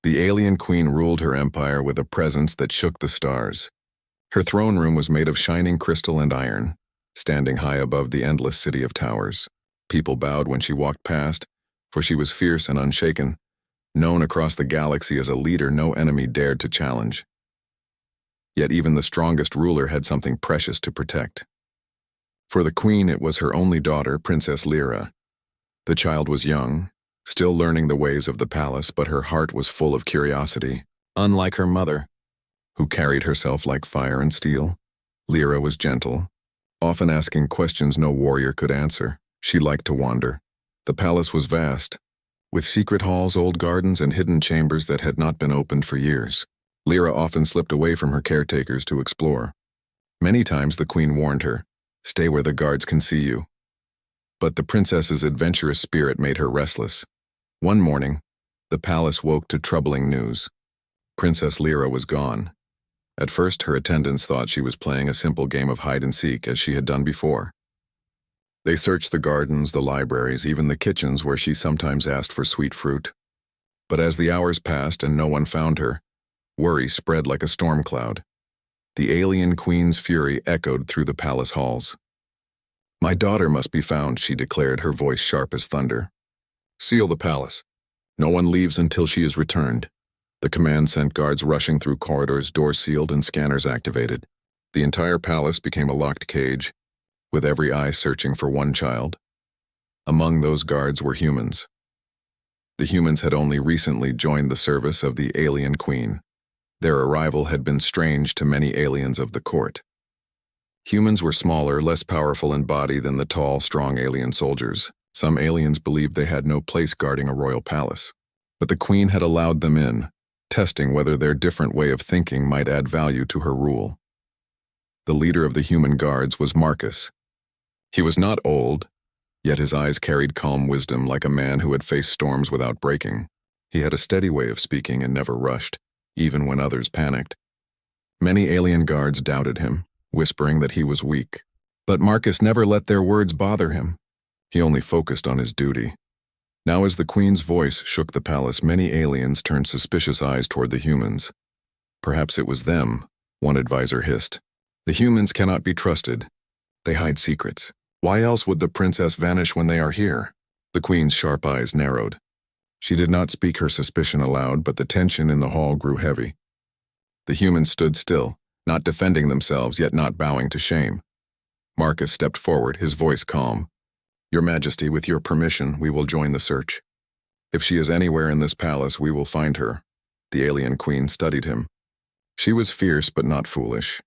The alien queen ruled her empire with a presence that shook the stars. Her throne room was made of shining crystal and iron, standing high above the endless city of towers. People bowed when she walked past, for she was fierce and unshaken, known across the galaxy as a leader no enemy dared to challenge. Yet even the strongest ruler had something precious to protect. For the queen, it was her only daughter, Princess Lyra. The child was young, still learning the ways of the palace, but her heart was full of curiosity. Unlike her mother, who carried herself like fire and steel, Lyra was gentle, often asking questions no warrior could answer. She liked to wander. The palace was vast, with secret halls, old gardens, and hidden chambers that had not been opened for years. Lyra often slipped away from her caretakers to explore. Many times the queen warned her, "Stay where the guards can see you." But the princess's adventurous spirit made her restless. One morning, the palace woke to troubling news. Princess Lyra was gone. At first, her attendants thought she was playing a simple game of hide-and-seek as she had done before. They searched the gardens, the libraries, even the kitchens where she sometimes asked for sweet fruit. But as the hours passed and no one found her, worry spread like a storm cloud. The alien queen's fury echoed through the palace halls. "My daughter must be found," she declared, her voice sharp as thunder. "Seal the palace. No one leaves until she is returned." The command sent guards rushing through corridors, doors sealed and scanners activated. The entire palace became a locked cage, with every eye searching for one child. Among those guards were humans. The humans had only recently joined the service of the alien queen. Their arrival had been strange to many aliens of the court. Humans were smaller, less powerful in body than the tall, strong alien soldiers. Some aliens believed they had no place guarding a royal palace. But the queen had allowed them in, testing whether their different way of thinking might add value to her rule. The leader of the human guards was Marcus. He was not old, yet his eyes carried calm wisdom like a man who had faced storms without breaking. He had a steady way of speaking and never rushed, even when others panicked. Many alien guards doubted him, whispering that he was weak. But Marcus never let their words bother him. He only focused on his duty. Now as the queen's voice shook the palace, many aliens turned suspicious eyes toward the humans. "Perhaps it was them," one advisor hissed. "The humans cannot be trusted. They hide secrets. Why else would the princess vanish when they are here?" The queen's sharp eyes narrowed. She did not speak her suspicion aloud, but the tension in the hall grew heavy. The humans stood still, not defending themselves, yet not bowing to shame. Marcus stepped forward, his voice calm. "Your Majesty, with your permission, we will join the search. If she is anywhere in this palace, we will find her." The alien queen studied him. She was fierce but not foolish.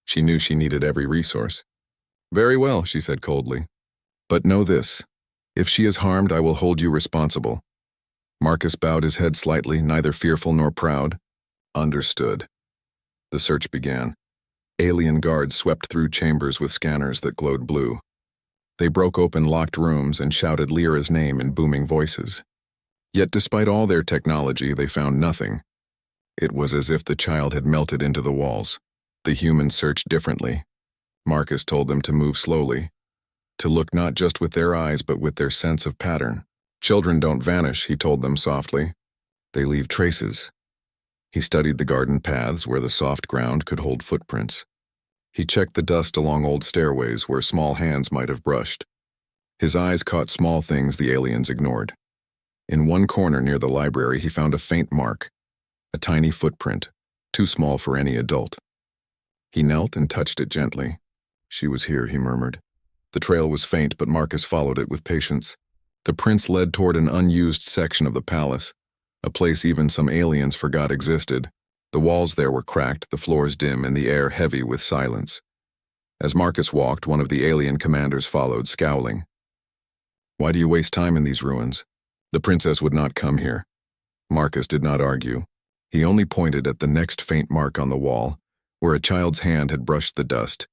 She knew she needed every resource. "Very well," she said coldly. "But know this. If she is harmed, I will hold you responsible." Marcus bowed his head slightly, neither fearful nor proud. "Understood." The search began. Alien guards swept through chambers with scanners that glowed blue. They broke open locked rooms and shouted Lyra's name in booming voices. Yet despite all their technology, they found nothing. It was as if the child had melted into the walls. The humans searched differently. Marcus told them to move slowly, to look not just with their eyes but with their sense of pattern. "Children don't vanish," he told them softly. "They leave traces." He studied the garden paths where the soft ground could hold footprints. He checked the dust along old stairways where small hands might have brushed. His eyes caught small things the aliens ignored. In one corner near the library, he found a faint mark, a tiny footprint, too small for any adult. He knelt and touched it gently. "She was here," he murmured. The trail was faint, but Marcus followed it with patience. The prints led toward an unused section of the palace, a place even some aliens forgot existed. The walls there were cracked, the floors dim, and the air heavy with silence. As Marcus walked, one of the alien commanders followed, scowling. "Why do you waste time in these ruins? The princess would not come here." Marcus did not argue. He only pointed at the next faint mark on the wall, where a child's hand had brushed the dust.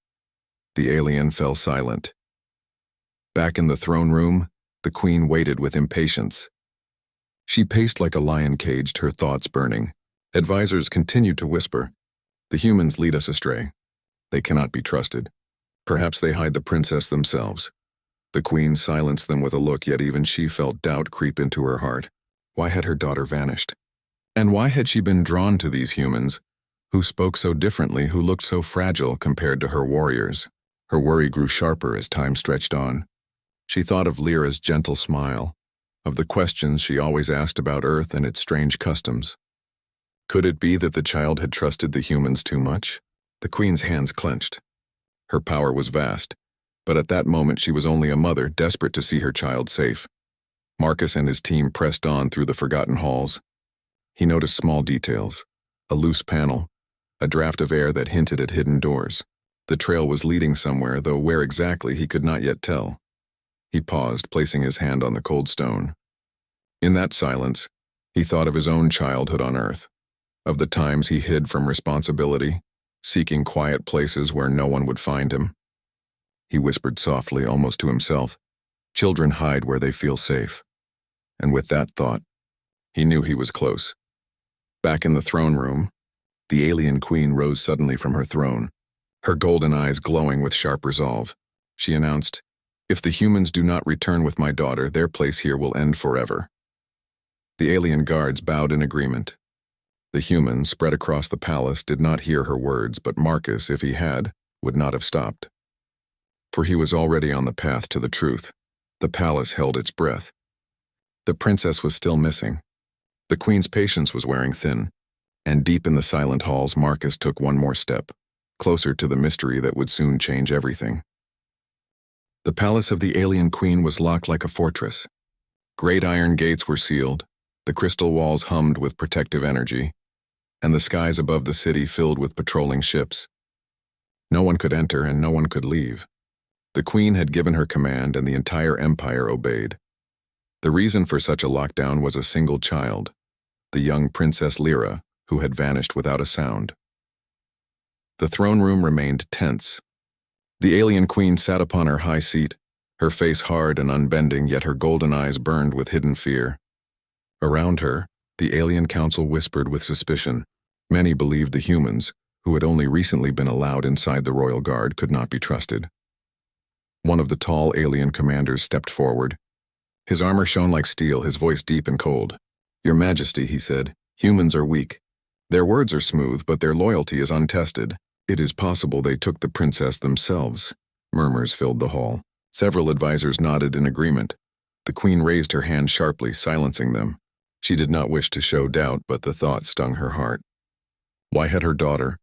The alien fell silent. Back in the throne room, the queen waited with impatience. She paced like a lion caged, her thoughts burning. Advisors continued to whisper, "The humans lead us astray. They cannot be trusted. Perhaps they hide the princess themselves." The queen silenced them with a look, yet even she felt doubt creep into her heart. Why had her daughter vanished? And why had she been drawn to these humans, who spoke so differently, who looked so fragile compared to her warriors? Her worry grew sharper as time stretched on. She thought of Lyra's gentle smile, of the questions she always asked about Earth and its strange customs. Could it be that the child had trusted the humans too much? The Queen's hands clenched. Her power was vast, but at that moment she was only a mother desperate to see her child safe. Marcus and his team pressed on through the forgotten halls. He noticed small details: a loose panel, a draft of air that hinted at hidden doors. The trail was leading somewhere, though where exactly he could not yet tell. He paused, placing his hand on the cold stone. In that silence, he thought of his own childhood on Earth, of the times he hid from responsibility, seeking quiet places where no one would find him. He whispered softly, almost to himself, "Children hide where they feel safe." And with that thought, he knew he was close. Back in the throne room, the alien queen rose suddenly from her throne, her golden eyes glowing with sharp resolve. She announced, "If the humans do not return with my daughter, their place here will end forever." The alien guards bowed in agreement. The humans, spread across the palace, did not hear her words, but Marcus, if he had, would not have stopped. For he was already on the path to the truth. The palace held its breath. The princess was still missing. The queen's patience was wearing thin, and deep in the silent halls, Marcus took one more step, closer to the mystery that would soon change everything. The palace of the alien queen was locked like a fortress. Great iron gates were sealed, the crystal walls hummed with protective energy, and the skies above the city filled with patrolling ships. No one could enter and no one could leave. The queen had given her command and the entire empire obeyed. The reason for such a lockdown was a single child, the young Princess Lyra, who had vanished without a sound. The throne room remained tense. The alien queen sat upon her high seat, her face hard and unbending, yet her golden eyes burned with hidden fear. Around her, the alien council whispered with suspicion. Many believed the humans, who had only recently been allowed inside the royal guard, could not be trusted. One of the tall alien commanders stepped forward. His armor shone like steel, his voice deep and cold. "Your Majesty," he said, "humans are weak. Their words are smooth, but their loyalty is untested. It is possible they took the princess themselves." Murmurs filled the hall. Several advisors nodded in agreement. The queen raised her hand sharply, silencing them. She did not wish to show doubt, but the thought stung her heart. Why had her daughter,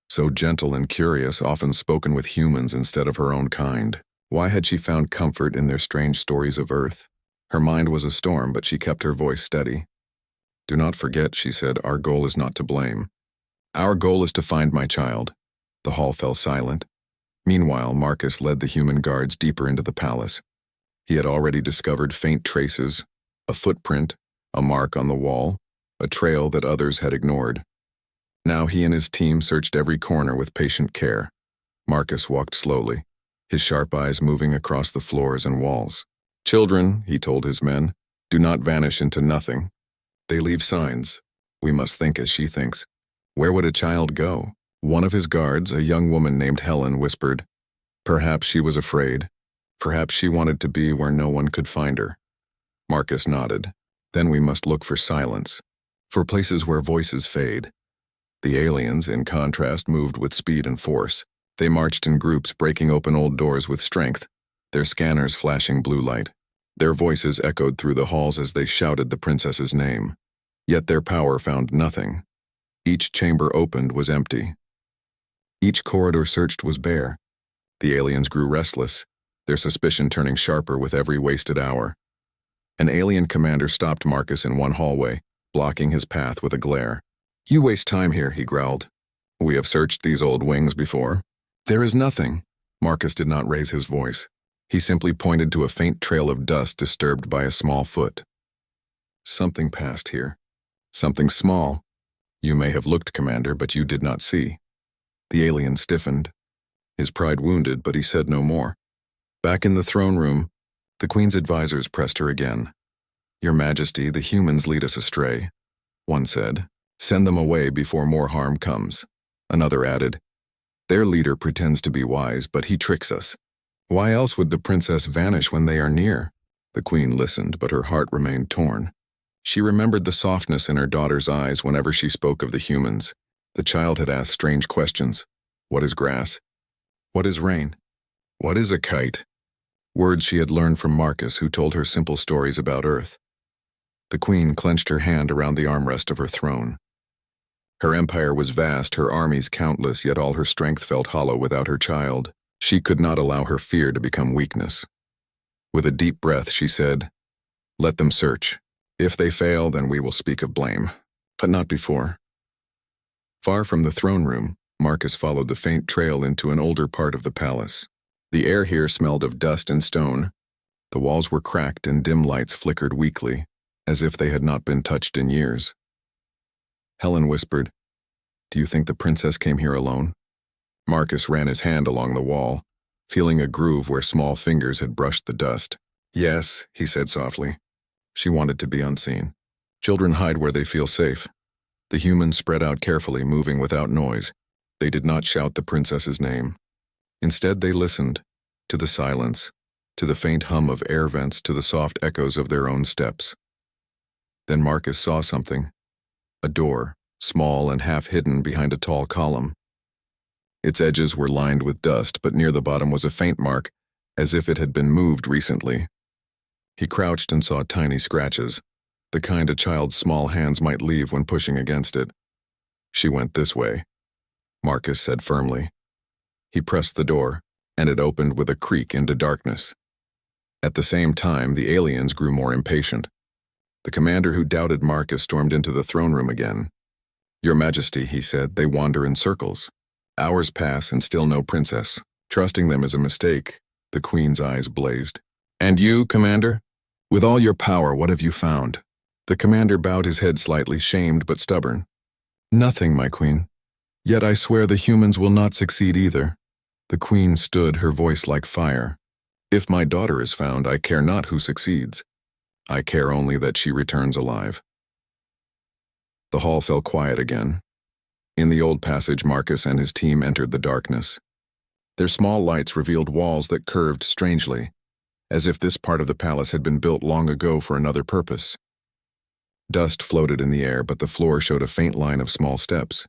so gentle and curious, often spoken with humans instead of her own kind? Why had she found comfort in their strange stories of Earth? Her mind was a storm, but she kept her voice steady. "Do not forget," she said, "our goal is not to blame. Our goal is to find my child." The hall fell silent. Meanwhile, Marcus led the human guards deeper into the palace. He had already discovered faint traces, a footprint, a mark on the wall, a trail that others had ignored. Now he and his team searched every corner with patient care. Marcus walked slowly, his sharp eyes moving across the floors and walls. "Children," he told his men, "do not vanish into nothing. They leave signs. We must think as she thinks." Where would a child go? One of his guards, a young woman named Helen, whispered. Perhaps she was afraid. Perhaps she wanted to be where no one could find her. Marcus nodded. Then we must look for silence, for places where voices fade. The aliens, in contrast, moved with speed and force. They marched in groups, breaking open old doors with strength, their scanners flashing blue light. Their voices echoed through the halls as they shouted the princess's name. Yet their power found nothing. Each chamber opened was empty. Each corridor searched was bare. The aliens grew restless, their suspicion turning sharper with every wasted hour. An alien commander stopped Marcus in one hallway, blocking his path with a glare. "You waste time here," he growled. "We have searched these old wings before." "There is nothing." Marcus did not raise his voice. He simply pointed to a faint trail of dust disturbed by a small foot. "Something passed here. Something small. You may have looked, Commander, but you did not see." The alien stiffened, his pride wounded, but he said no more. Back in the throne room, the Queen's advisors pressed her again. "Your Majesty, the humans lead us astray," one said. "Send them away before more harm comes." Another added, "Their leader pretends to be wise, but he tricks us. Why else would the princess vanish when they are near?" The Queen listened, but her heart remained torn. She remembered the softness in her daughter's eyes whenever she spoke of the humans. The child had asked strange questions. What is grass? What is rain? What is a kite? Words she had learned from Marcus, who told her simple stories about Earth. The queen clenched her hand around the armrest of her throne. Her empire was vast, her armies countless, yet all her strength felt hollow without her child. She could not allow her fear to become weakness. With a deep breath, she said, "Let them search. If they fail, then we will speak of blame, but not before." Far from the throne room, Marcus followed the faint trail into an older part of the palace. The air here smelled of dust and stone. The walls were cracked and dim lights flickered weakly, as if they had not been touched in years. Helen whispered, "Do you think the princess came here alone?" Marcus ran his hand along the wall, feeling a groove where small fingers had brushed the dust. "Yes," he said softly. "She wanted to be unseen. Children hide where they feel safe." The humans spread out carefully, moving without noise. They did not shout the princess's name. Instead, they listened, to the silence, to the faint hum of air vents, to the soft echoes of their own steps. Then Marcus saw something. A door, small and half-hidden behind a tall column. Its edges were lined with dust, but near the bottom was a faint mark, as if it had been moved recently. He crouched and saw tiny scratches, the kind a child's small hands might leave when pushing against it. "She went this way," Marcus said firmly. He pressed the door, and it opened with a creak into darkness. At the same time, the aliens grew more impatient. The commander who doubted Marcus stormed into the throne room again. "Your Majesty," he said, "they wander in circles. Hours pass and still no princess. Trusting them is a mistake." The queen's eyes blazed. "And you, Commander? With all your power, what have you found?" The commander bowed his head slightly, shamed but stubborn. "Nothing, my queen. Yet I swear the humans will not succeed either." The queen stood, her voice like fire. "If my daughter is found, I care not who succeeds. I care only that she returns alive." The hall fell quiet again. In the old passage, Marcus and his team entered the darkness. Their small lights revealed walls that curved strangely, as if this part of the palace had been built long ago for another purpose. Dust floated in the air, but the floor showed a faint line of small steps.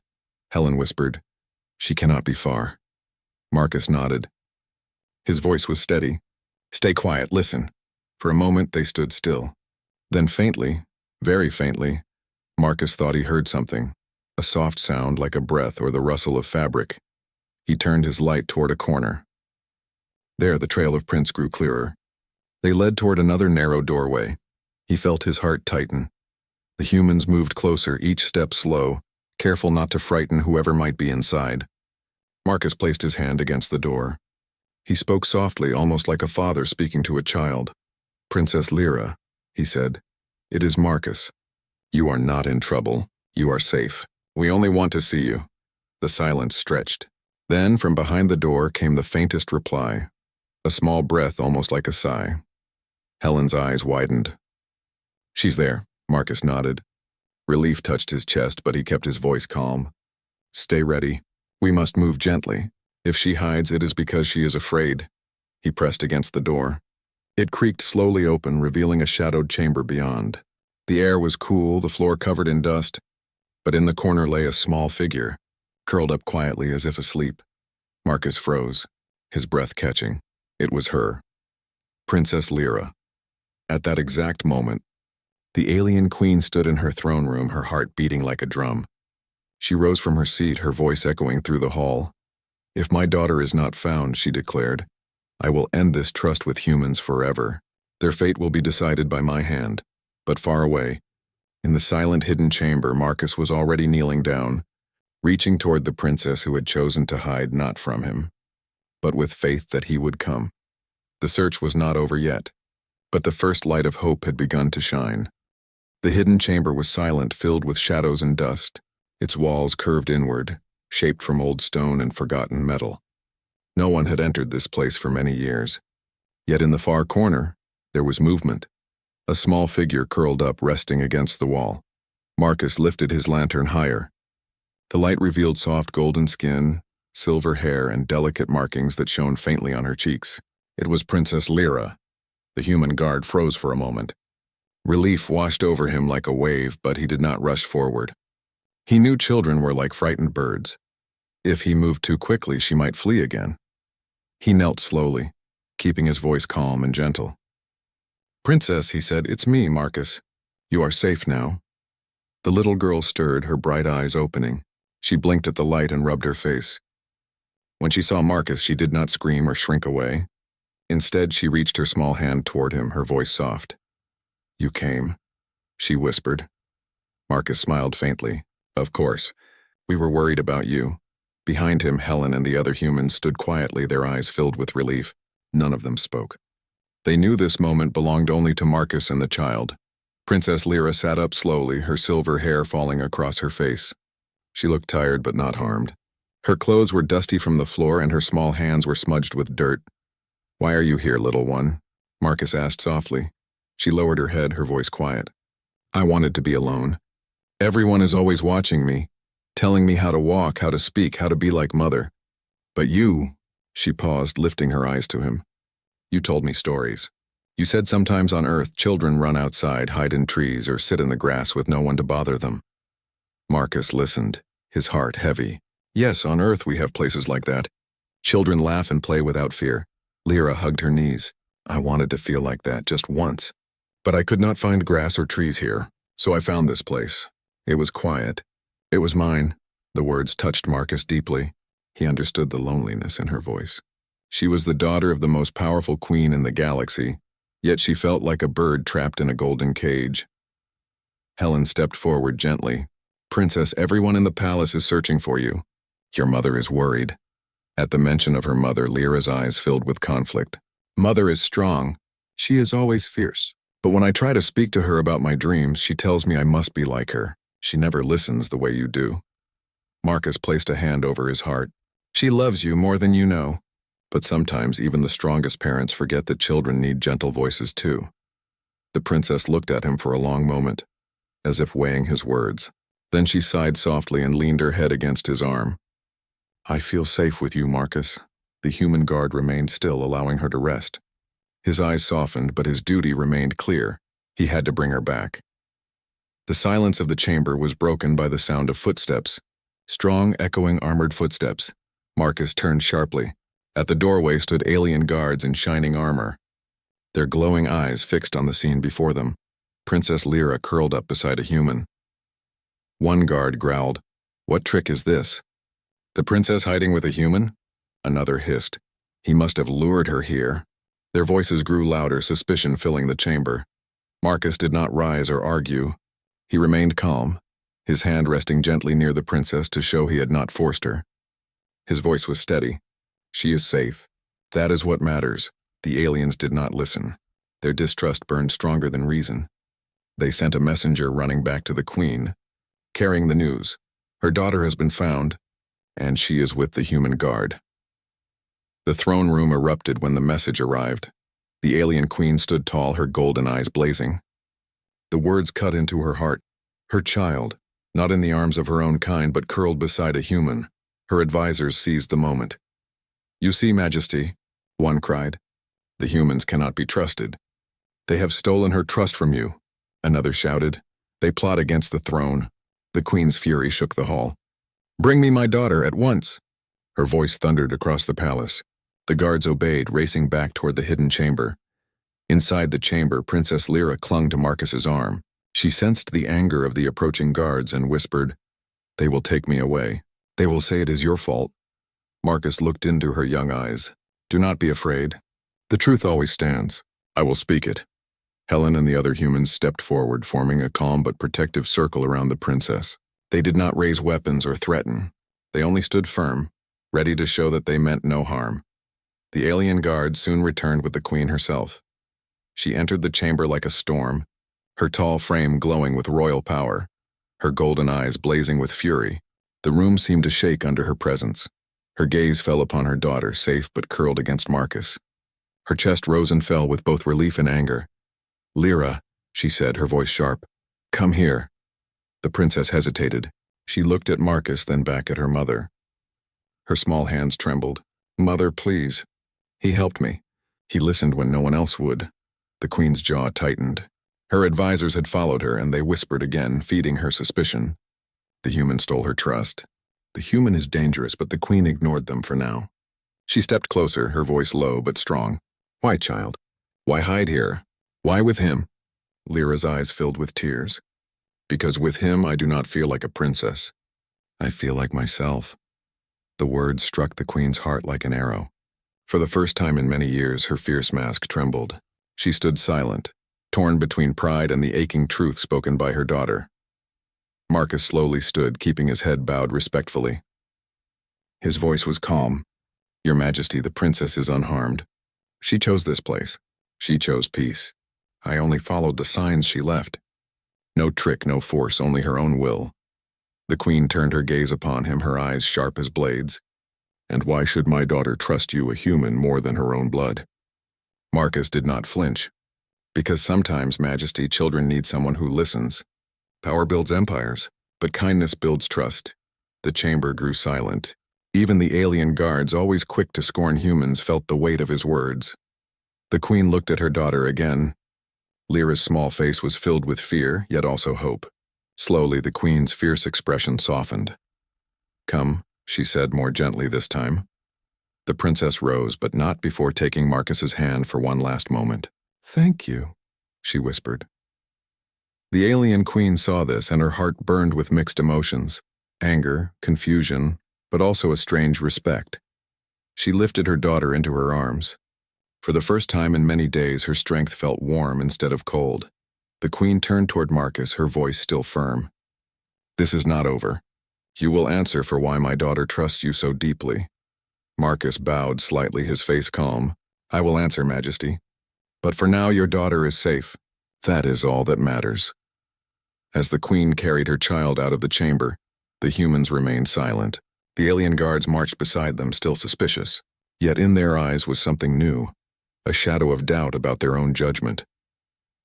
Helen whispered, "She cannot be far." Marcus nodded. His voice was steady. "Stay quiet, listen." For a moment they stood still. Then faintly, very faintly, Marcus thought he heard something, a soft sound like a breath or the rustle of fabric. He turned his light toward a corner. There the trail of prints grew clearer. They led toward another narrow doorway. He felt his heart tighten. The humans moved closer, each step slow, careful not to frighten whoever might be inside. Marcus placed his hand against the door. He spoke softly, almost like a father speaking to a child. "Princess Lyra," he said, "it is Marcus. You are not in trouble. You are safe. We only want to see you." The silence stretched. Then, from behind the door came the faintest reply, a small breath almost like a sigh. Helen's eyes widened. "She's there," Marcus nodded. Relief touched his chest, but he kept his voice calm. "Stay ready. We must move gently. If she hides, it is because she is afraid." He pressed against the door. It creaked slowly open, revealing a shadowed chamber beyond. The air was cool, the floor covered in dust, but in the corner lay a small figure, curled up quietly as if asleep. Marcus froze, his breath catching. It was her. Princess Lyra. At that exact moment, the alien queen stood in her throne room, her heart beating like a drum. She rose from her seat, her voice echoing through the hall. "If my daughter is not found," she declared, "I will end this trust with humans forever. Their fate will be decided by my hand." But far away, in the silent hidden chamber, Marcus was already kneeling down, reaching toward the princess who had chosen to hide not from him, but with faith that he would come. The search was not over yet, but the first light of hope had begun to shine. The hidden chamber was silent, filled with shadows and dust, its walls curved inward, shaped from old stone and forgotten metal. No one had entered this place for many years. Yet in the far corner, there was movement. A small figure curled up, resting against the wall. Marcus lifted his lantern higher. The light revealed soft golden skin, silver hair, and delicate markings that shone faintly on her cheeks. It was Princess Lyra. The human guard froze for a moment. Relief washed over him like a wave, but he did not rush forward. He knew children were like frightened birds. If he moved too quickly, she might flee again. He knelt slowly, keeping his voice calm and gentle. "Princess," he said, "it's me, Marcus. You are safe now." The little girl stirred, her bright eyes opening. She blinked at the light and rubbed her face. When she saw Marcus, she did not scream or shrink away. Instead, she reached her small hand toward him, her voice soft. "You came," she whispered. Marcus smiled faintly. "Of course. We were worried about you." Behind him, Helen and the other humans stood quietly, their eyes filled with relief. None of them spoke. They knew this moment belonged only to Marcus and the child. Princess Lyra sat up slowly, her silver hair falling across her face. She looked tired but not harmed. Her clothes were dusty from the floor and her small hands were smudged with dirt. "Why are you here, little one?" Marcus asked softly. She lowered her head, her voice quiet. "I wanted to be alone. Everyone is always watching me, telling me how to walk, how to speak, how to be like mother. But you," she paused, lifting her eyes to him. "You told me stories. You said sometimes on Earth children run outside, hide in trees, or sit in the grass with no one to bother them." Marcus listened, his heart heavy. "Yes, on Earth we have places like that. Children laugh and play without fear." Lyra hugged her knees. "I wanted to feel like that just once. But I could not find grass or trees here, so I found this place. It was quiet. It was mine." The words touched Marcus deeply. He understood the loneliness in her voice. She was the daughter of the most powerful queen in the galaxy, yet she felt like a bird trapped in a golden cage. Helen stepped forward gently. "Princess, everyone in the palace is searching for you. Your mother is worried." At the mention of her mother, Lyra's eyes filled with conflict. "Mother is strong. She is always fierce. But when I try to speak to her about my dreams, she tells me I must be like her. She never listens the way you do." Marcus placed a hand over his heart. "She loves you more than you know. But sometimes even the strongest parents forget that children need gentle voices too." The princess looked at him for a long moment, as if weighing his words. Then she sighed softly and leaned her head against his arm. "I feel safe with you, Marcus." The human guard remained still, allowing her to rest. His eyes softened, but his duty remained clear. He had to bring her back. The silence of the chamber was broken by the sound of footsteps. Strong, echoing armored footsteps. Marcus turned sharply. At the doorway stood alien guards in shining armor, their glowing eyes fixed on the scene before them. Princess Lyra curled up beside a human. One guard growled, "What trick is this? The princess hiding with a human?" Another hissed, "He must have lured her here." Their voices grew louder, suspicion filling the chamber. Marcus did not rise or argue. He remained calm, his hand resting gently near the princess to show he had not forced her. His voice was steady. "She is safe. That is what matters." The aliens did not listen. Their distrust burned stronger than reason. They sent a messenger running back to the queen, carrying the news. "Her daughter has been found, and she is with the human guard." The throne room erupted when the message arrived. The alien queen stood tall, her golden eyes blazing. The words cut into her heart. Her child, not in the arms of her own kind, but curled beside a human. Her advisors seized the moment. "You see, Majesty," one cried, "the humans cannot be trusted. They have stolen her trust from you." Another shouted, "They plot against the throne." The queen's fury shook the hall. "Bring me my daughter at once." Her voice thundered across the palace. The guards obeyed, racing back toward the hidden chamber. Inside the chamber, Princess Lyra clung to Marcus's arm. She sensed the anger of the approaching guards and whispered, "They will take me away. They will say it is your fault." Marcus looked into her young eyes. "Do not be afraid. The truth always stands. I will speak it." Helen and the other humans stepped forward, forming a calm but protective circle around the princess. They did not raise weapons or threaten. They only stood firm, ready to show that they meant no harm. The alien guard soon returned with the queen herself. She entered the chamber like a storm, her tall frame glowing with royal power, her golden eyes blazing with fury. The room seemed to shake under her presence. Her gaze fell upon her daughter, safe but curled against Marcus. Her chest rose and fell with both relief and anger. "Lyra," she said, her voice sharp, "come here." The princess hesitated. She looked at Marcus, then back at her mother. Her small hands trembled. "Mother, please." He helped me. He listened when no one else would. The queen's jaw tightened. Her advisors had followed her, and they whispered again, feeding her suspicion. The human stole her trust. The human is dangerous, but the queen ignored them for now. She stepped closer, her voice low but strong. Why, child? Why hide here? Why with him? Lyra's eyes filled with tears. Because with him I do not feel like a princess. I feel like myself. The words struck the queen's heart like an arrow. For the first time in many years, her fierce mask trembled. She stood silent, torn between pride and the aching truth spoken by her daughter. Marcus slowly stood, keeping his head bowed respectfully. His voice was calm. Your Majesty, the princess is unharmed. She chose this place. She chose peace. I only followed the signs she left. No trick, no force, only her own will. The queen turned her gaze upon him, her eyes sharp as blades. And why should my daughter trust you, a human, more than her own blood? Marcus did not flinch. Because sometimes, Majesty, children need someone who listens. Power builds empires, but kindness builds trust. The chamber grew silent. Even the alien guards, always quick to scorn humans, felt the weight of his words. The queen looked at her daughter again. Lyra's small face was filled with fear, yet also hope. Slowly, the queen's fierce expression softened. Come, she said more gently this time. The princess rose, but not before taking Marcus's hand for one last moment. Thank you, she whispered. The alien queen saw this, and her heart burned with mixed emotions. Anger, confusion, but also a strange respect. She lifted her daughter into her arms. For the first time in many days, her strength felt warm instead of cold. The queen turned toward Marcus, her voice still firm. This is not over. You will answer for why my daughter trusts you so deeply. Marcus bowed slightly, his face calm. I will answer, Majesty. But for now, your daughter is safe. That is all that matters. As the queen carried her child out of the chamber, the humans remained silent. The alien guards marched beside them, still suspicious. Yet in their eyes was something new, a shadow of doubt about their own judgment.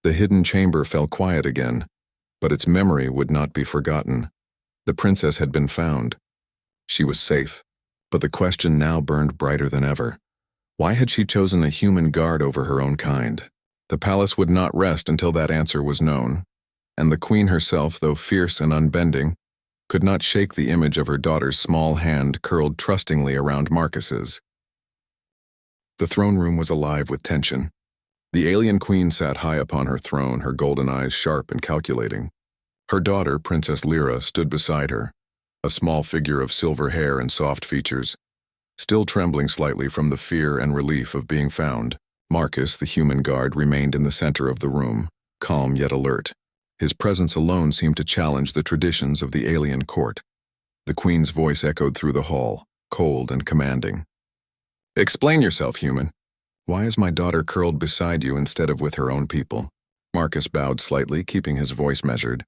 The hidden chamber fell quiet again, but its memory would not be forgotten. The princess had been found. She was safe, but the question now burned brighter than ever. Why had she chosen a human guard over her own kind? The palace would not rest until that answer was known, and the queen herself, though fierce and unbending, could not shake the image of her daughter's small hand curled trustingly around Marcus's. The throne room was alive with tension. The alien queen sat high upon her throne, her golden eyes sharp and calculating. Her daughter, Princess Lyra, stood beside her, a small figure of silver hair and soft features, still trembling slightly from the fear and relief of being found. Marcus, the human guard, remained in the center of the room, calm yet alert. His presence alone seemed to challenge the traditions of the alien court. The queen's voice echoed through the hall, cold and commanding. Explain yourself, human. Why is my daughter curled beside you instead of with her own people? Marcus bowed slightly, keeping his voice measured.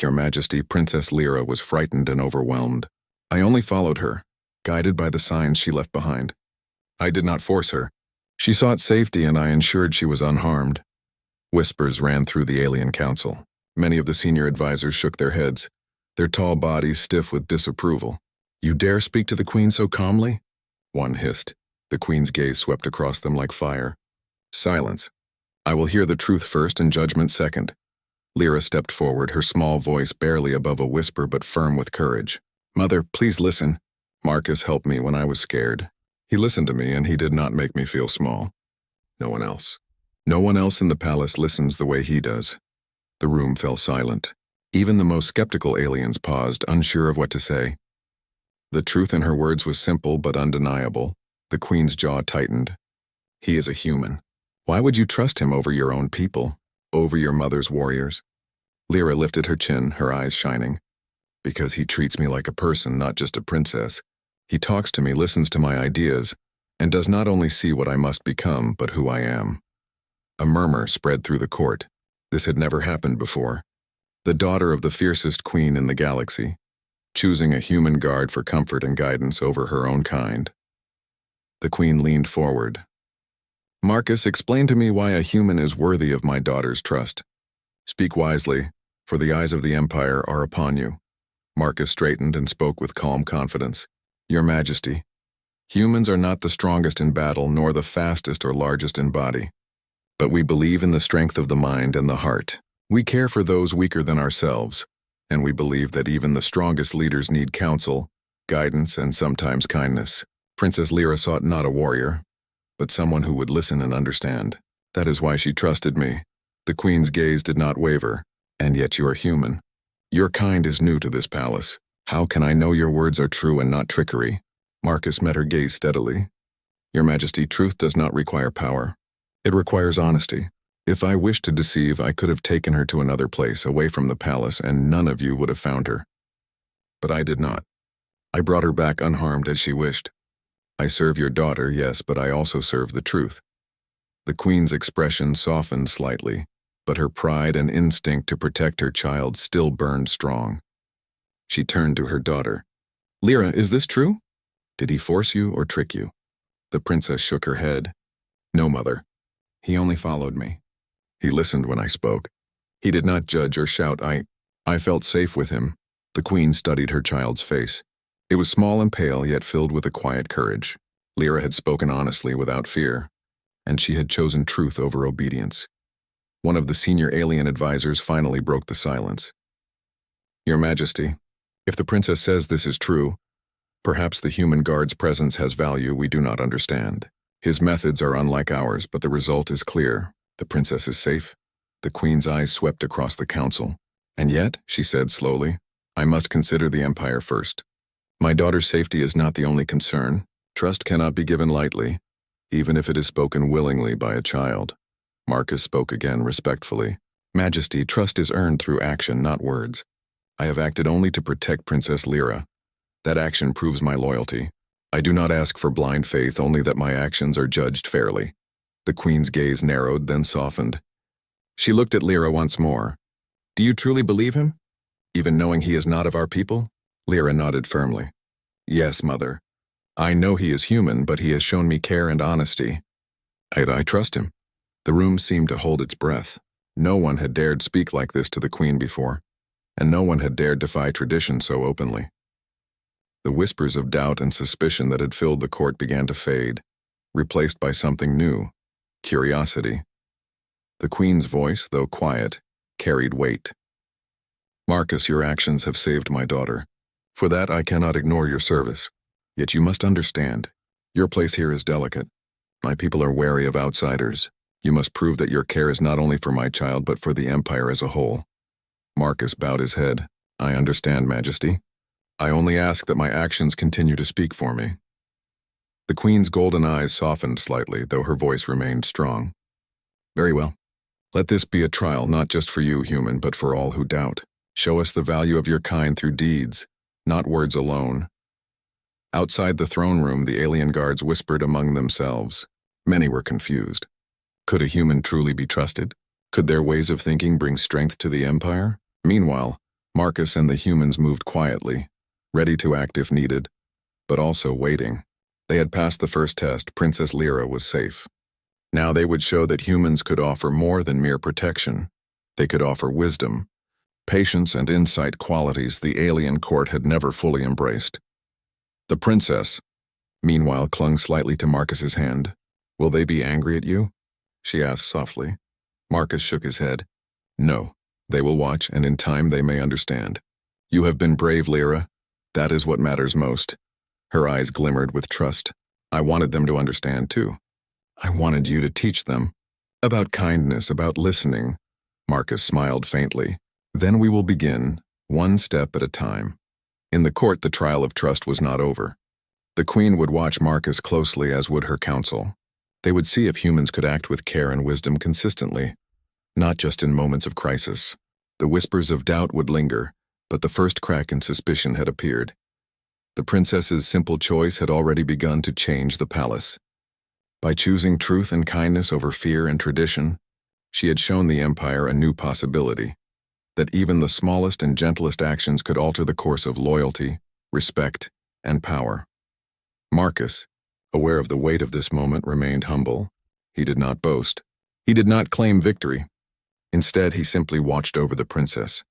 Your Majesty, Princess Lyra was frightened and overwhelmed. I only followed her, guided by the signs she left behind. I did not force her. She sought safety, and I ensured she was unharmed. Whispers ran through the alien council. Many of the senior advisors shook their heads, their tall bodies stiff with disapproval. You dare speak to the queen so calmly? One hissed. The queen's gaze swept across them like fire. Silence. I will hear the truth first and judgment second. Lyra stepped forward, her small voice barely above a whisper but firm with courage. Mother, please listen. Marcus helped me when I was scared. He listened to me, and he did not make me feel small. No one else. No one else in the palace listens the way he does. The room fell silent. Even the most skeptical aliens paused, unsure of what to say. The truth in her words was simple but undeniable. The queen's jaw tightened. He is a human. Why would you trust him over your own people, over your mother's warriors? Lyra lifted her chin, her eyes shining. Because he treats me like a person, not just a princess. He talks to me, listens to my ideas, and does not only see what I must become, but who I am. A murmur spread through the court. This had never happened before. The daughter of the fiercest queen in the galaxy, choosing a human guard for comfort and guidance over her own kind. The queen leaned forward. Marcus, explain to me why a human is worthy of my daughter's trust. Speak wisely, for the eyes of the Empire are upon you. Marcus straightened and spoke with calm confidence. Your Majesty, humans are not the strongest in battle, nor the fastest or largest in body. But we believe in the strength of the mind and the heart. We care for those weaker than ourselves, and we believe that even the strongest leaders need counsel, guidance, and sometimes kindness. Princess Lyra sought not a warrior, but someone who would listen and understand. That is why she trusted me. The queen's gaze did not waver, and yet you are human. Your kind is new to this palace. How can I know your words are true and not trickery? Marcus met her gaze steadily. Your Majesty, truth does not require power. It requires honesty. If I wished to deceive, I could have taken her to another place, away from the palace, and none of you would have found her. But I did not. I brought her back unharmed as she wished. I serve your daughter, yes, but I also serve the truth. The queen's expression softened slightly, but her pride and instinct to protect her child still burned strong. She turned to her daughter. Lyra, is this true? Did he force you or trick you? The princess shook her head. No, mother. He only followed me. He listened when I spoke. He did not judge or shout. I felt safe with him. The queen studied her child's face. It was small and pale, yet filled with a quiet courage. Lyra had spoken honestly without fear, and she had chosen truth over obedience. One of the senior alien advisors finally broke the silence. Your Majesty, if the princess says this is true, perhaps the human guard's presence has value we do not understand. His methods are unlike ours, but the result is clear. The princess is safe. The queen's eyes swept across the council. And yet, she said slowly, I must consider the empire first. My daughter's safety is not the only concern. Trust cannot be given lightly, even if it is spoken willingly by a child. Marcus spoke again respectfully. Majesty, trust is earned through action, not words. I have acted only to protect Princess Lyra. That action proves my loyalty. I do not ask for blind faith, only that my actions are judged fairly. The queen's gaze narrowed, then softened. She looked at Lyra once more. Do you truly believe him? Even knowing he is not of our people? Lyra nodded firmly. Yes, mother. I know he is human, but he has shown me care and honesty. I trust him. The room seemed to hold its breath. No one had dared speak like this to the queen before, and no one had dared defy tradition so openly. The whispers of doubt and suspicion that had filled the court began to fade, replaced by something new, curiosity. The queen's voice, though quiet, carried weight. Marcus, your actions have saved my daughter. For that I cannot ignore your service. Yet you must understand, your place here is delicate. My people are wary of outsiders. You must prove that your care is not only for my child, but for the empire as a whole. Marcus bowed his head. I understand, Majesty. I only ask that my actions continue to speak for me. The queen's golden eyes softened slightly, though her voice remained strong. Very well. Let this be a trial not just for you, human, but for all who doubt. Show us the value of your kind through deeds, not words alone. Outside the throne room, the alien guards whispered among themselves. Many were confused. Could a human truly be trusted? Could their ways of thinking bring strength to the empire? Meanwhile, Marcus and the humans moved quietly, ready to act if needed, but also waiting. They had passed the first test. Princess Lyra was safe. Now they would show that humans could offer more than mere protection. They could offer wisdom, patience, and insight, qualities the alien court had never fully embraced. The princess, meanwhile, clung slightly to Marcus's hand. Will they be angry at you? She asked softly. Marcus shook his head. No, they will watch, and in time they may understand. You have been brave, Lyra. That is what matters most. Her eyes glimmered with trust. I wanted them to understand, too. I wanted you to teach them. About kindness, about listening. Marcus smiled faintly. Then we will begin, one step at a time. In the court, the trial of trust was not over. The queen would watch Marcus closely, as would her council. They would see if humans could act with care and wisdom consistently, not just in moments of crisis. The whispers of doubt would linger, but the first crack in suspicion had appeared. The princess's simple choice had already begun to change the palace. By choosing truth and kindness over fear and tradition, she had shown the empire a new possibility, that even the smallest and gentlest actions could alter the course of loyalty, respect, and power. Marcus, aware of the weight of this moment, remained humble. He did not boast. He did not claim victory. Instead, he simply watched over the princess,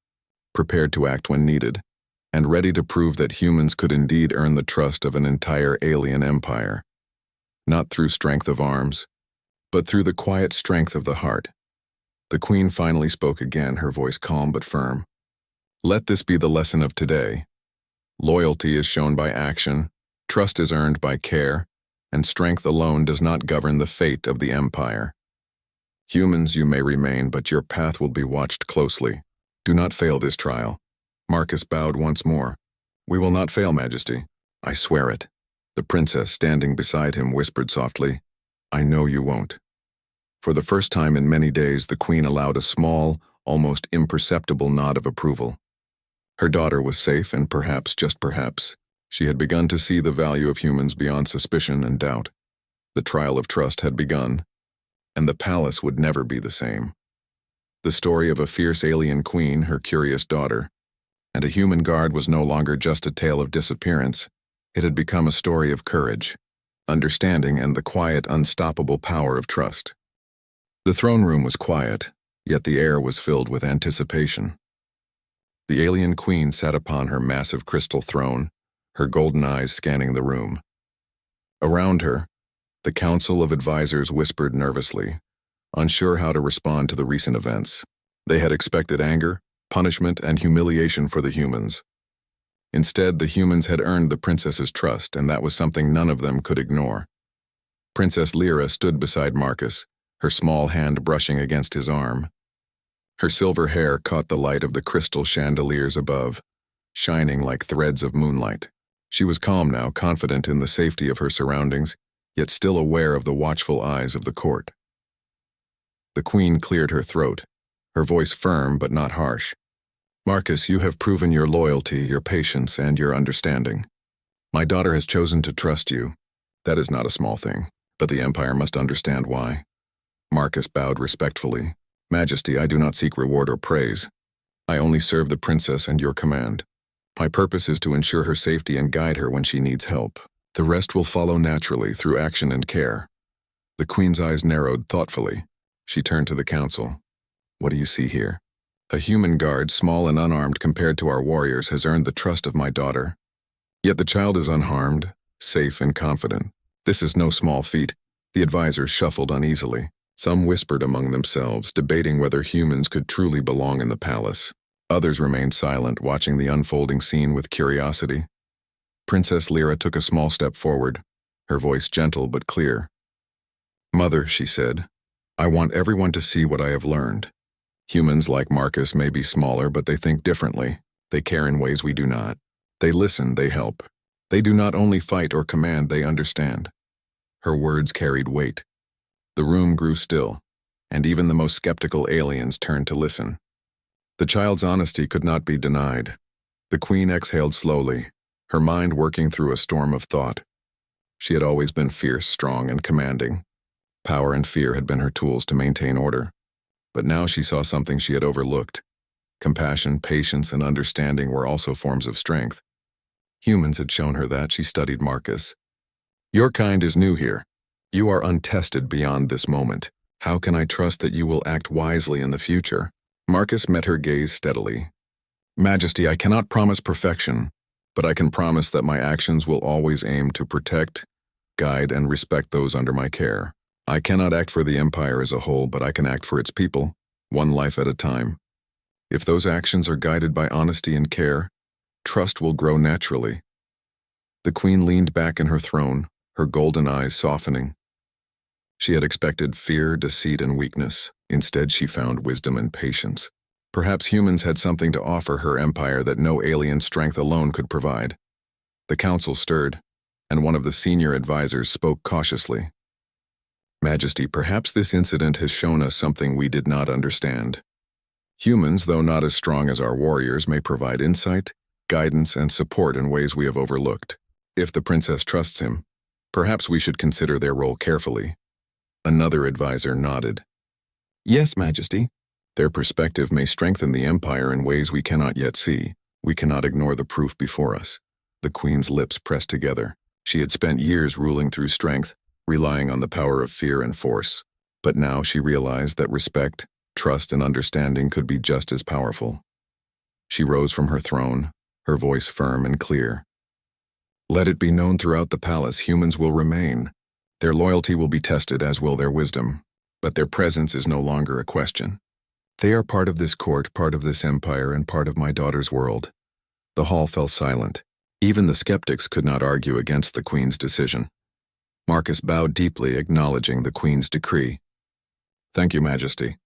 prepared to act when needed, and ready to prove that humans could indeed earn the trust of an entire alien empire. Not through strength of arms, but through the quiet strength of the heart. The queen finally spoke again, her voice calm but firm. Let this be the lesson of today. Loyalty is shown by action, trust is earned by care, and strength alone does not govern the fate of the empire. Humans, you may remain, but your path will be watched closely. Do not fail this trial. Marcus bowed once more. We will not fail, Majesty. I swear it. The princess, standing beside him, whispered softly, I know you won't. For the first time in many days, the queen allowed a small, almost imperceptible nod of approval. Her daughter was safe, and perhaps, just perhaps, she had begun to see the value of humans beyond suspicion and doubt. The trial of trust had begun, and the palace would never be the same. The story of a fierce alien queen, her curious daughter, and a human guard was no longer just a tale of disappearance. It had become a story of courage, understanding, and the quiet, unstoppable power of trust. The throne room was quiet, yet the air was filled with anticipation. The alien queen sat upon her massive crystal throne, her golden eyes scanning the room. Around her, the council of advisors whispered nervously, unsure how to respond to the recent events. They had expected anger, punishment, and humiliation for the humans. Instead, the humans had earned the princess's trust, and that was something none of them could ignore. Princess Lyra stood beside Marcus, her small hand brushing against his arm. Her silver hair caught the light of the crystal chandeliers above, shining like threads of moonlight. She was calm now, confident in the safety of her surroundings, yet still aware of the watchful eyes of the court. The queen cleared her throat, her voice firm but not harsh. Marcus, you have proven your loyalty, your patience, and your understanding. My daughter has chosen to trust you. That is not a small thing, but the Empire must understand why. Marcus bowed respectfully. Majesty, I do not seek reward or praise. I only serve the princess and your command. My purpose is to ensure her safety and guide her when she needs help. The rest will follow naturally through action and care. The queen's eyes narrowed thoughtfully. She turned to the council. What do you see here? A human guard, small and unarmed compared to our warriors, has earned the trust of my daughter. Yet the child is unharmed, safe and confident. This is no small feat. The advisors shuffled uneasily. Some whispered among themselves, debating whether humans could truly belong in the palace. Others remained silent, watching the unfolding scene with curiosity. Princess Lyra took a small step forward, her voice gentle but clear. Mother, she said, I want everyone to see what I have learned. Humans like Marcus may be smaller, but they think differently. They care in ways we do not. They listen, they help. They do not only fight or command, they understand. Her words carried weight. The room grew still, and even the most skeptical aliens turned to listen. The child's honesty could not be denied. The queen exhaled slowly, her mind working through a storm of thought. She had always been fierce, strong, and commanding. Power and fear had been her tools to maintain order. But now she saw something she had overlooked. Compassion, patience, and understanding were also forms of strength. Humans had shown her that. She studied Marcus. Your kind is new here. You are untested beyond this moment. How can I trust that you will act wisely in the future? Marcus met her gaze steadily. Majesty, I cannot promise perfection, but I can promise that my actions will always aim to protect, guide, and respect those under my care. I cannot act for the Empire as a whole, but I can act for its people, one life at a time. If those actions are guided by honesty and care, trust will grow naturally. The queen leaned back in her throne, her golden eyes softening. She had expected fear, deceit, and weakness. Instead, she found wisdom and patience. Perhaps humans had something to offer her empire that no alien strength alone could provide. The council stirred, and one of the senior advisors spoke cautiously. Majesty, perhaps this incident has shown us something we did not understand. Humans, though not as strong as our warriors, may provide insight, guidance, and support in ways we have overlooked. If the princess trusts him, perhaps we should consider their role carefully. Another advisor nodded. Yes, Majesty. Their perspective may strengthen the Empire in ways we cannot yet see. We cannot ignore the proof before us. The queen's lips pressed together. She had spent years ruling through strength, relying on the power of fear and force. But now she realized that respect, trust, and understanding could be just as powerful. She rose from her throne, her voice firm and clear. Let it be known throughout the palace, humans will remain. Their loyalty will be tested, as will their wisdom, but their presence is no longer a question. They are part of this court, part of this empire, and part of my daughter's world. The hall fell silent. Even the skeptics could not argue against the queen's decision. Marcus bowed deeply, acknowledging the queen's decree. Thank you, Majesty.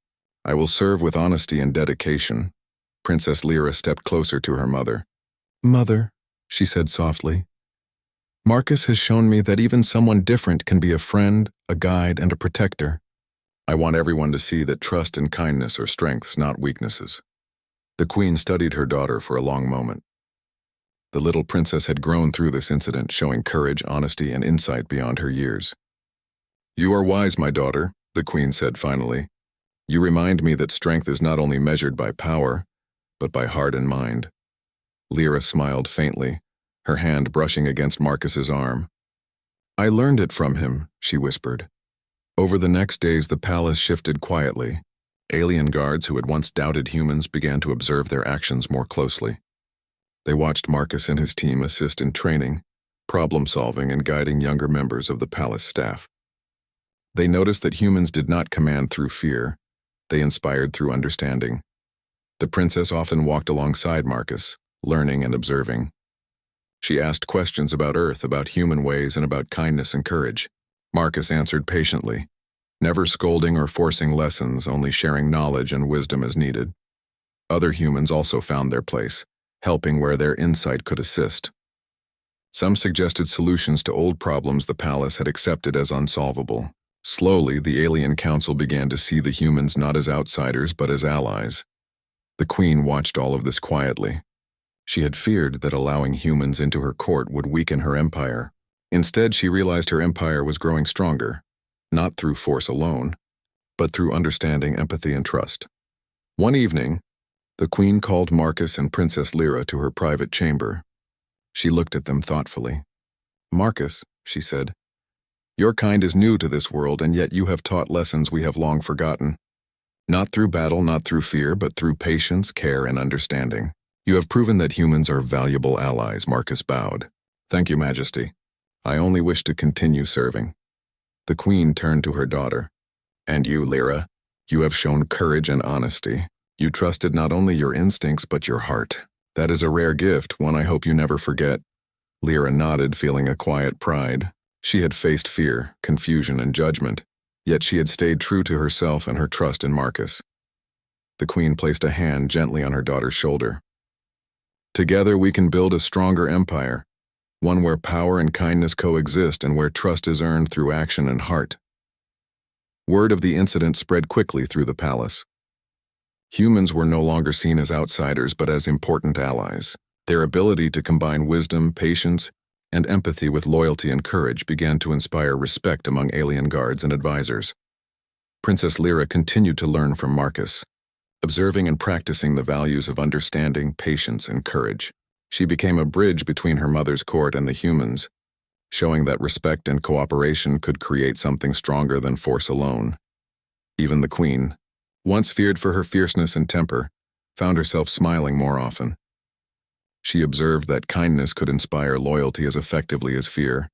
I will serve with honesty and dedication. Princess Lyra stepped closer to her mother. Mother, she said softly, Marcus has shown me that even someone different can be a friend, a guide, and a protector. I want everyone to see that trust and kindness are strengths, not weaknesses. The queen studied her daughter for a long moment. The little princess had grown through this incident, showing courage, honesty, and insight beyond her years. You are wise, my daughter, the queen said finally. You remind me that strength is not only measured by power, but by heart and mind. Lyra smiled faintly, her hand brushing against Marcus's arm. I learned it from him, she whispered. Over the next days, the palace shifted quietly. Alien guards who had once doubted humans began to observe their actions more closely. They watched Marcus and his team assist in training, problem-solving, and guiding younger members of the palace staff. They noticed that humans did not command through fear. They inspired through understanding. The princess often walked alongside Marcus, learning and observing. She asked questions about Earth, about human ways, and about kindness and courage. Marcus answered patiently, never scolding or forcing lessons, only sharing knowledge and wisdom as needed. Other humans also found their place, helping where their insight could assist. Some suggested solutions to old problems the palace had accepted as unsolvable. Slowly, the alien council began to see the humans not as outsiders but as allies. The queen watched all of this quietly. She had feared that allowing humans into her court would weaken her empire. Instead, she realized her empire was growing stronger, not through force alone, but through understanding, empathy, and trust. One evening, the queen called Marcus and Princess Lyra to her private chamber. She looked at them thoughtfully. Marcus, she said, your kind is new to this world, and yet you have taught lessons we have long forgotten. Not through battle, not through fear, but through patience, care, and understanding. You have proven that humans are valuable allies, Marcus bowed. Thank you, Majesty. I only wish to continue serving. The queen turned to her daughter. And you, Lyra, you have shown courage and honesty. You trusted not only your instincts but your heart. That is a rare gift, one I hope you never forget. Lyra nodded, feeling a quiet pride. She had faced fear, confusion, and judgment, yet she had stayed true to herself and her trust in Marcus. The queen placed a hand gently on her daughter's shoulder. Together we can build a stronger empire, one where power and kindness coexist and where trust is earned through action and heart. Word of the incident spread quickly through the palace. Humans were no longer seen as outsiders but as important allies. Their ability to combine wisdom, patience, and empathy with loyalty and courage began to inspire respect among alien guards and advisors. Princess Lyra continued to learn from Marcus, observing and practicing the values of understanding, patience, and courage. She became a bridge between her mother's court and the humans, showing that respect and cooperation could create something stronger than force alone. Even the queen, once feared for her fierceness and temper, found herself smiling more often. She observed that kindness could inspire loyalty as effectively as fear,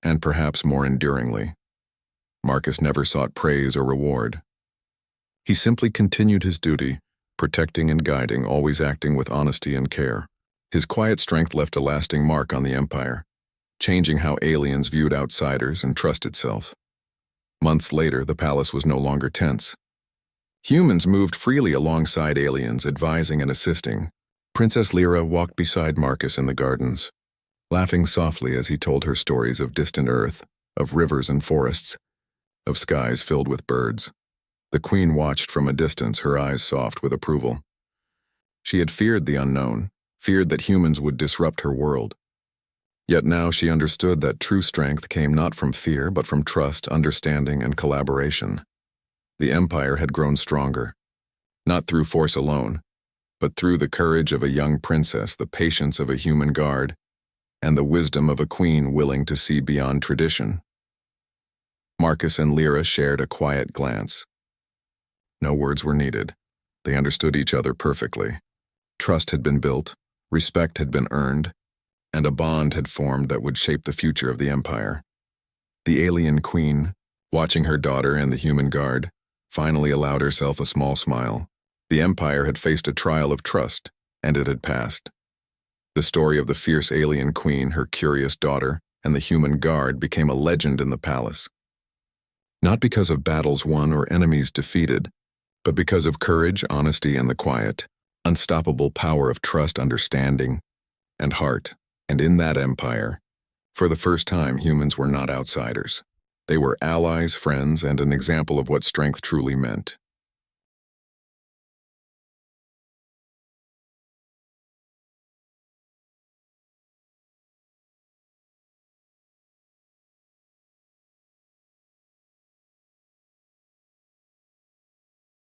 and perhaps more enduringly. Marcus never sought praise or reward. He simply continued his duty, protecting and guiding, always acting with honesty and care. His quiet strength left a lasting mark on the empire, changing how aliens viewed outsiders and trust itself. Months later, the palace was no longer tense. Humans moved freely alongside aliens, advising and assisting. Princess Lyra walked beside Marcus in the gardens, laughing softly as he told her stories of distant Earth, of rivers and forests, of skies filled with birds. The queen watched from a distance, her eyes soft with approval. She had feared the unknown, feared that humans would disrupt her world. Yet now she understood that true strength came not from fear but from trust, understanding, and collaboration. The empire had grown stronger, not through force alone, but through the courage of a young princess, the patience of a human guard, and the wisdom of a queen willing to see beyond tradition. Marcus and Lyra shared a quiet glance. No words were needed. They understood each other perfectly. Trust had been built, respect had been earned, and a bond had formed that would shape the future of the empire. The alien queen, watching her daughter and the human guard, finally allowed herself a small smile. The Empire had faced a trial of trust, and it had passed. The story of the fierce alien queen, her curious daughter, and the human guard became a legend in the palace. Not because of battles won or enemies defeated, but because of courage, honesty, and the quiet, unstoppable power of trust, understanding, and heart. And in that empire, for the first time, humans were not outsiders. They were allies, friends, and an example of what strength truly meant.